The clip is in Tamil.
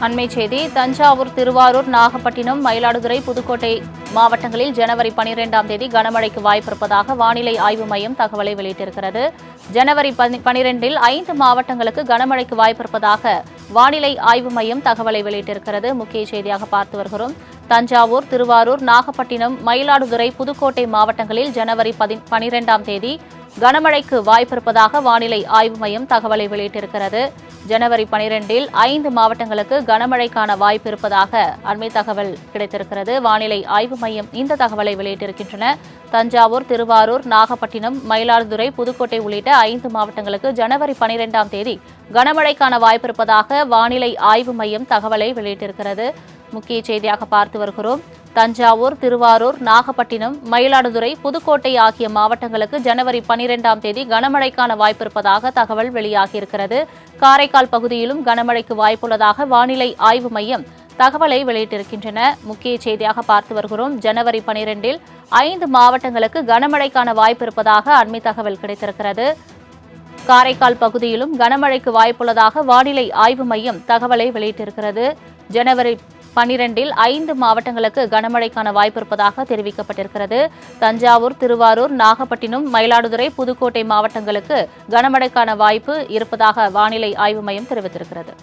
அண்மைச் செய்தி தஞ்சாவூர், திருவாரூர், நாகப்பட்டினம், மயிலாடுதுறை, புதுக்கோட்டை மாவட்டங்களில் ஜனவரி 12ஆம் தேதி கனமழைக்கு வாய்ப்பிருப்பதாக வானிலை ஆய்வு மையம் தகவலை வெளியிட்டிருக்கிறது. ஜனவரி 12இல் 5 மாவட்டங்களுக்கு கனமழைக்கு வாய்ப்பிருப்பதாக வானிலை ஆய்வு மையம் தகவலை வெளியிட்டிருக்கிறது. முக்கிய செய்தியாக பார்த்து வருகிறோம். தஞ்சாவூர், திருவாரூர், நாகப்பட்டினம், மயிலாடுதுறை, புதுக்கோட்டை மாவட்டங்களில் ஜனவரி 12ஆம் தேதி கனமழைக்கு வாய்ப்பிருப்பதாக வானிலை ஆய்வு மையம் தகவலை வெளியிட்டிருக்கிறது. ஜனவரி 12இல் 5 மாவட்டங்களுக்கு கனமழைக்கான வாய்ப்பு இருப்பதாக அண்மை தகவல் கிடைத்திருக்கிறது. வானிலை ஆய்வு மையம் இந்த தகவலை வெளியிட்டிருக்கின்றன. தஞ்சாவூர், திருவாரூர், நாகப்பட்டினம், மயிலாடுதுறை, புதுக்கோட்டை உள்ளிட்ட 5 மாவட்டங்களுக்கு ஜனவரி 12ஆம் தேதி கனமழைக்கான வாய்ப்பு இருப்பதாக வானிலை ஆய்வு மையம் தகவலை வெளியிட்டிருக்கிறது. முக்கிய செய்தியாக பார்த்து வருகிறோம். தஞ்சாவூர், திருவாரூர், நாகப்பட்டினம், மயிலாடுதுறை, புதுக்கோட்டை ஆகிய மாவட்டங்களுக்கு ஜனவரி 12ஆம் தேதி கனமழைக்கான வாய்ப்பிருப்பதாக தகவல் வெளியாகியிருக்கிறது. காரைக்கால் பகுதியிலும் கனமழைக்கு வாய்ப்புள்ளதாக வானிலை ஆய்வு மையம் தகவலை வெளியிட்டிருக்கின்றன. முக்கிய செய்தியாக பார்த்து வருகிறோம். ஜனவரி 12இல் 5 மாவட்டங்களுக்கு கனமழைக்கான வாய்ப்பிருப்பதாக அண்மை தகவல் கிடைத்திருக்கிறது. காரைக்கால் பகுதியிலும் கனமழைக்கு வாய்ப்புள்ளதாக வானிலை ஆய்வு மையம் தகவலை வெளியிட்டிருக்கிறது. ஜனவரி 12இல் 5 மாவட்டங்களுக்கு கனமழைக்கான வாய்ப்பு இருப்பதாக தெரிவிக்கப்பட்டிருக்கிறது. தஞ்சாவூர், திருவாரூர், நாகப்பட்டினம், மயிலாடுதுறை, புதுக்கோட்டை மாவட்டங்களுக்கு கனமழைக்கான வாய்ப்பு இருப்பதாக வானிலை ஆய்வு மையம் தெரிவித்திருக்கிறது.